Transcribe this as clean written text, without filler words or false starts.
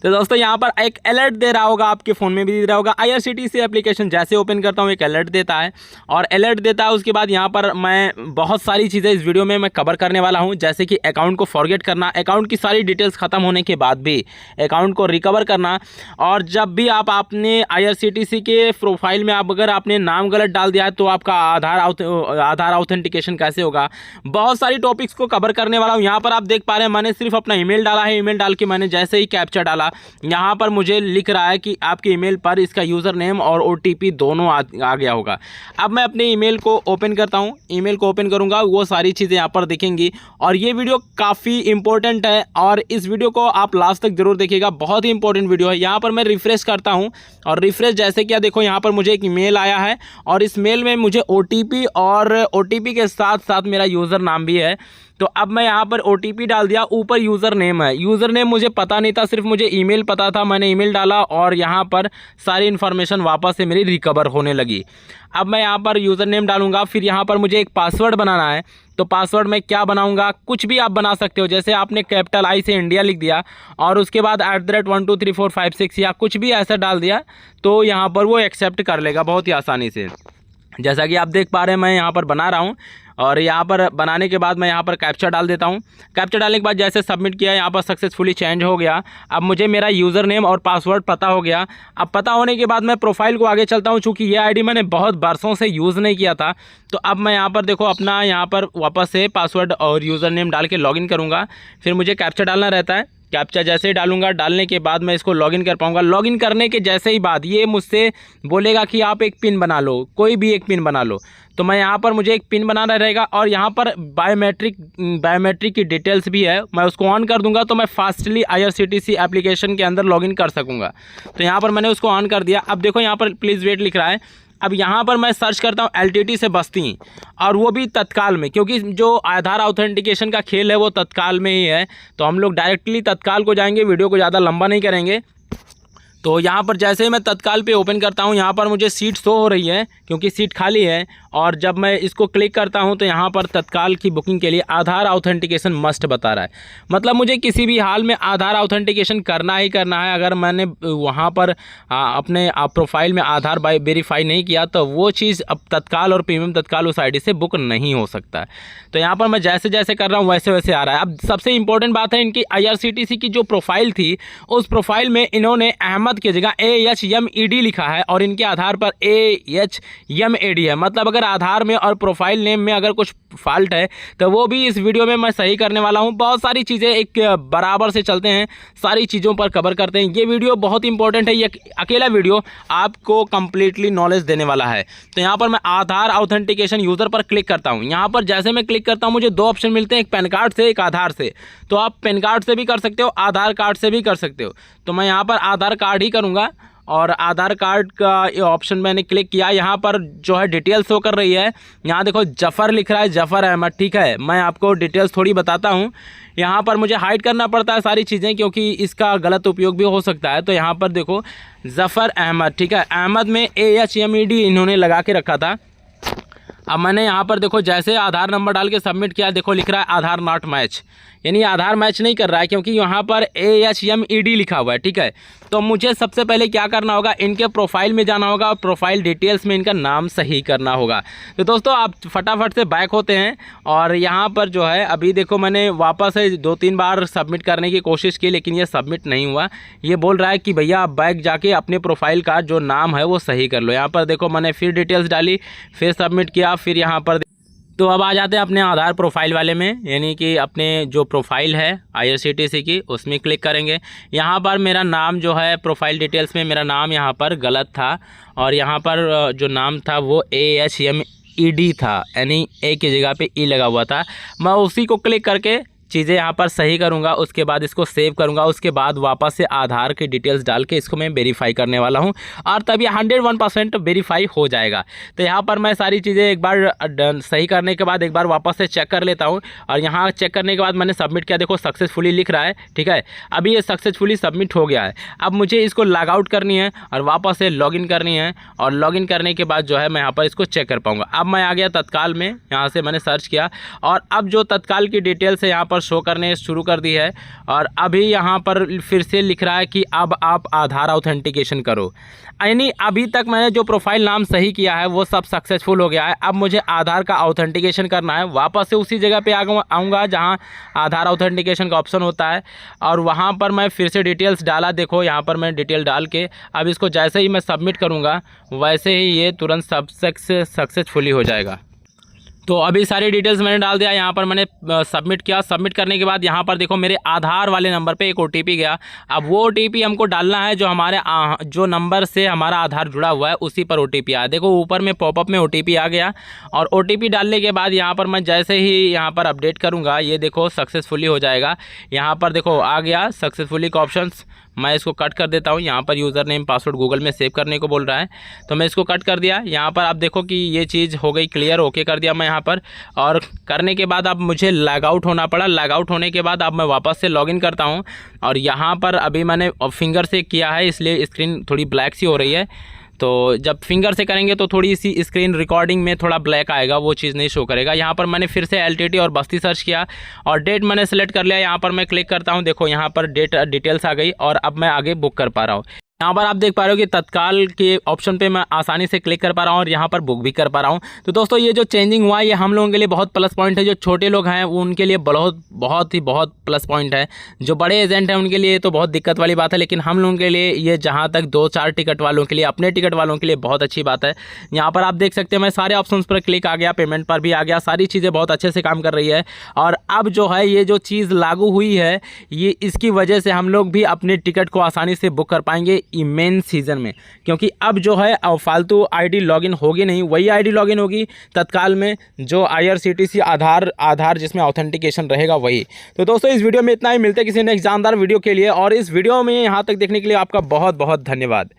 तो दोस्तों यहाँ पर एक अलर्ट दे रहा होगा, आपके फ़ोन में भी दे रहा होगा। IRCTC एप्लीकेशन जैसे ओपन करता हूँ एक अलर्ट देता है, और अलर्ट देता है उसके बाद यहाँ पर मैं बहुत सारी चीज़ें इस वीडियो में मैं कवर करने वाला हूँ, जैसे कि अकाउंट को फॉरगेट करना, अकाउंट की सारी डिटेल्स ख़त्म होने के बाद भी अकाउंट को रिकवर करना, और जब भी आपने IRCTC के प्रोफाइल में अगर आपने नाम गलत डाल दिया है तो आपका आधार ऑथेंटिकेशन कैसे होगा। बहुत सारी टॉपिक्स को कवर करने वाला हूँ। यहाँ पर आप देख पा रहे हैं मैंने सिर्फ अपना ईमेल डाला है, ईमेल डाल के मैंने जैसे ही कैप्चा डाला यहाँ पर मुझे लिख रहा है कि आपके ईमेल पर इसका यूज़र नेम और OTP दोनों आ गया होगा। अब मैं अपने ईमेल को ओपन करता हूँ, ईमेल को ओपन करूँगा, वो सारी चीज़ें यहाँ पर दिखेंगी। और ये वीडियो काफ़ी इंपॉर्टेंट है और इस वीडियो को आप लास्ट तक जरूर देखिएगा, बहुत ही इंपॉर्टेंट वीडियो है। यहाँ पर मैं रिफ्रेश करता हूँ और रिफ्रेश जैसे किया, देखो यहाँ पर मुझे एक ईमेल आया है और इस मेल में मुझे OTP और OTP के साथ साथ मेरा यूज़र नाम भी है। तो अब मैं यहाँ पर OTP डाल दिया, ऊपर यूज़र नेम है। यूज़र नेम मुझे पता नहीं था, सिर्फ मुझे ईमेल पता था। मैंने ईमेल डाला और यहाँ पर सारी इन्फॉर्मेशन वापस से मेरी रिकवर होने लगी। अब मैं यहाँ पर यूज़र नेम डालूंगा, फिर यहाँ पर मुझे एक पासवर्ड बनाना है। तो पासवर्ड मैं क्या बनाऊंगा, कुछ भी आप बना सकते हो, जैसे आपने कैपिटल I से इंडिया लिख दिया और उसके बाद @12345 या कुछ भी ऐसा डाल दिया तो यहाँ पर वो एक्सेप्ट कर लेगा बहुत ही आसानी से। जैसा कि आप देख पा रहे हैं मैं यहाँ पर बना रहा हूँ, और यहाँ पर बनाने के बाद मैं यहाँ पर कैप्चा डाल देता हूँ। कैप्चा डालने के बाद जैसे सबमिट किया, यहाँ पर सक्सेसफुली चेंज हो गया। अब मुझे मेरा यूज़र नेम और पासवर्ड पता हो गया। अब पता होने के बाद मैं प्रोफाइल को आगे चलता हूँ, चूँकि ये आईडी मैंने बहुत बरसों से यूज़ नहीं किया था। तो अब मैं यहाँ पर देखो अपना यहाँ पर वापस से पासवर्ड और यूज़र नेम डाल के लॉगिन करूँगा। फिर मुझे कैप्चा डालना रहता है, कैप्चा जैसे ही डालूंगा, डालने के बाद मैं इसको लॉगिन कर पाऊंगा। लॉगिन करने के जैसे ही बाद ये मुझसे बोलेगा कि आप एक पिन बना लो, कोई भी एक पिन बना लो। तो मैं यहाँ पर मुझे एक पिन बनाना रहेगा और यहाँ पर बायोमेट्रिक की डिटेल्स भी है, मैं उसको ऑन कर दूंगा तो मैं फास्टली IRCTC एप्लीकेशन के अंदर लॉगिन कर सकूँगा। तो यहाँ पर मैंने उसको ऑन कर दिया। अब देखो यहाँ पर प्लीज़ वेट लिख रहा है। अब यहाँ पर मैं सर्च करता हूँ LTT से बस्ती, और वो भी तत्काल में, क्योंकि जो आधार ऑथेंटिकेशन का खेल है वो तत्काल में ही है। तो हम लोग डायरेक्टली तत्काल को जाएंगे, वीडियो को ज़्यादा लंबा नहीं करेंगे। तो यहाँ पर जैसे ही मैं तत्काल पे ओपन करता हूँ, यहाँ पर मुझे सीट शो हो रही है क्योंकि सीट खाली है, और जब मैं इसको क्लिक करता हूँ तो यहाँ पर तत्काल की बुकिंग के लिए आधार ऑथेंटिकेशन मस्ट बता रहा है। मतलब मुझे किसी भी हाल में आधार ऑथेंटिकेशन करना ही करना है। अगर मैंने वहाँ पर अपने प्रोफाइल में आधार वेरीफाई नहीं किया तो वो चीज़ अब तत्काल और प्रीमियम तत्काल उस ID से बुक नहीं हो सकता है। तो यहाँ पर मैं जैसे जैसे कर रहा हूँ वैसे वैसे आ रहा है। अब सबसे इंपॉर्टेंट बात है, इनकी IRCTC की जो प्रोफाइल थी उस प्रोफाइल में इन्होंने अहमद की जगह AHMED लिखा है और इनके आधार पर AHMAD है। मतलब अगर आधार में और प्रोफाइल नेम में अगर कुछ फॉल्ट है तो वो भी इस वीडियो में मैं सही करने वाला हूँ। बहुत सारी चीज़ें एक बराबर से चलते हैं, सारी चीज़ों पर कवर करते हैं। ये वीडियो बहुत इंपॉर्टेंट है, ये अकेला वीडियो आपको कंप्लीटली नॉलेज देने वाला है। तो यहाँ पर मैं आधार ऑथेंटिकेशन यूज़र पर क्लिक करता हूँ। यहाँ पर जैसे मैं क्लिक करता हूँ मुझे दो ऑप्शन मिलते हैं, एक पैन कार्ड से, एक आधार से। तो आप पैन कार्ड से भी कर सकते हो, आधार कार्ड से भी कर सकते हो। तो मैं यहाँ पर आधार कार्ड ही करूँगा और आधार कार्ड का ये ऑप्शन मैंने क्लिक किया। यहाँ पर जो है डिटेल्स शो कर रही है, यहाँ देखो जफ़र लिख रहा है, जफ़र अहमद। ठीक है, मैं आपको डिटेल्स थोड़ी बताता हूँ। यहाँ पर मुझे हाइड करना पड़ता है सारी चीज़ें क्योंकि इसका गलत उपयोग भी हो सकता है। तो यहाँ पर देखो जफ़र अहमद, ठीक है, अहमद में AHMED इन्होंने लगा के रखा था। अब मैंने यहाँ पर देखो जैसे आधार नंबर डाल के सबमिट किया, देखो लिख रहा है आधार नॉट मैच, यानी आधार मैच नहीं कर रहा है क्योंकि यहाँ पर AHMED लिखा हुआ है। ठीक है, तो मुझे सबसे पहले क्या करना होगा, इनके प्रोफाइल में जाना होगा और प्रोफाइल डिटेल्स में इनका नाम सही करना होगा। तो दोस्तों आप फटाफट से बैक होते हैं और यहाँ पर जो है अभी देखो मैंने वापस से 2-3 बार सबमिट करने की कोशिश की लेकिन ये सबमिट नहीं हुआ। ये बोल रहा है कि भैया आप बैक जाके अपने प्रोफाइल का जो नाम है वो सही कर लो। यहाँ पर देखो मैंने फिर डिटेल्स डाली, फिर सबमिट किया, फिर यहाँ पर तो अब आ जाते हैं अपने आधार प्रोफाइल वाले में, यानी कि अपने जो प्रोफाइल है IRCTC की उसमें क्लिक करेंगे। यहाँ पर मेरा नाम जो है प्रोफाइल डिटेल्स में मेरा नाम यहाँ पर गलत था और यहाँ पर जो नाम था वो AHMED था, यानी A की जगह पे E लगा हुआ था। मैं उसी को क्लिक करके चीज़ें यहाँ पर सही करूँगा, उसके बाद इसको सेव करूँगा, उसके बाद वापस से आधार की डिटेल्स डाल के इसको मैं वेरीफाई करने वाला हूँ और तब ये 101% वेरीफाई हो जाएगा। तो यहाँ पर मैं सारी चीज़ें एक बार सही करने के बाद एक बार वापस से चेक कर लेता हूँ और यहाँ चेक करने के बाद मैंने सबमिट किया, देखो सक्सेसफुली लिख रहा है। ठीक है, अभी ये सक्सेसफुली सबमिट हो गया है। अब मुझे इसको लॉग आउट करनी है और वापस से लॉगिन करनी है और लॉगिन करने के बाद जो है मैं यहाँ पर इसको चेक कर पाऊँगा। अब मैं आ गया तत्काल में, यहाँ से मैंने सर्च किया और अब जो तत्काल की डिटेल्स है यहाँ पर शो करने शुरू कर दी है और अभी यहाँ पर फिर से लिख रहा है कि अब आप आधार ऑथेंटिकेशन करो। यानी अभी तक मैंने जो प्रोफाइल नाम सही किया है वो सब सक्सेसफुल हो गया है। अब मुझे आधार का ऑथेंटिकेशन करना है, वापस से उसी जगह पे आऊँगा जहाँ आधार ऑथेंटिकेशन का ऑप्शन होता है और वहाँ पर मैं फिर से डिटेल्स डाला। देखो यहाँ पर मैं डिटेल डाल के अब इसको जैसे ही मैं सबमिट करूँगा वैसे ही ये तुरंत सक्सेसफुली हो जाएगा। तो अभी सारी डिटेल्स मैंने डाल दिया, यहाँ पर मैंने सबमिट किया। सबमिट करने के बाद यहाँ पर देखो मेरे आधार वाले नंबर पे एक OTP गया। अब वो OTP हमको डालना है जो हमारे जो नंबर से हमारा आधार जुड़ा हुआ है उसी पर OTP आया। देखो ऊपर में पॉपअप में OTP आ गया और OTP डालने के बाद यहाँ पर मैं जैसे ही यहाँ पर अपडेट करूँगा ये देखो सक्सेसफुली हो जाएगा। यहाँ पर देखो आ गया सक्सेसफुली का ऑप्शंस। मैं इसको कट कर देता हूँ। यहाँ पर यूज़र नेम पासवर्ड गूगल में सेव करने को बोल रहा है तो मैं इसको कट कर दिया। यहाँ पर आप देखो कि ये चीज़ हो गई क्लियर, ओके कर दिया मैं यहाँ पर। और करने के बाद अब मुझे लॉग आउट होना पड़ा। लॉग आउट होने के बाद अब मैं वापस से लॉगिन करता हूँ और यहाँ पर अभी मैंने फिंगर से किया है इसलिए स्क्रीन थोड़ी ब्लैक सी हो रही है। तो जब फिंगर से करेंगे तो थोड़ी सी स्क्रीन रिकॉर्डिंग में थोड़ा ब्लैक आएगा, वो चीज़ नहीं शो करेगा। यहाँ पर मैंने फिर से LTT और बस्ती सर्च किया और डेट मैंने सेलेक्ट कर लिया। यहाँ पर मैं क्लिक करता हूँ, देखो यहाँ पर डेट डिटेल्स आ गई और अब मैं आगे बुक कर पा रहा हूँ। यहाँ पर आप देख पा रहे हो कि तत्काल के ऑप्शन पे मैं आसानी से क्लिक कर पा रहा हूँ और यहाँ पर बुक भी कर पा रहा हूँ। तो दोस्तों ये जो चेंजिंग हुआ है ये हम लोगों के लिए बहुत प्लस पॉइंट है। जो छोटे लोग हैं वो उनके लिए बहुत प्लस पॉइंट है। जो बड़े एजेंट हैं उनके लिए तो बहुत दिक्कत वाली बात है, लेकिन हम लोगों के लिए ये जहाँ तक 2-4 टिकट वालों के लिए, अपने टिकट वालों के लिए बहुत अच्छी बात है। यहाँ पर आप देख सकते हैं मैं सारे ऑप्शन पर क्लिक आ गया, पेमेंट पर भी आ गया, सारी चीज़ें बहुत अच्छे से काम कर रही है। और अब जो है ये जो चीज़ लागू हुई है ये इसकी वजह से हम लोग भी अपने टिकट को आसानी से बुक कर पाएंगे मेन सीज़न में, क्योंकि अब जो है फालतू ID लॉगिन होगी नहीं, वही ID लॉगिन होगी तत्काल में जो IRCTC आधार जिसमें ऑथेंटिकेशन रहेगा वही। तो दोस्तों इस वीडियो में इतना ही, मिलते हैं किसी नेक्स्ट जानदार वीडियो के लिए और इस वीडियो में यहाँ तक देखने के लिए आपका बहुत बहुत धन्यवाद।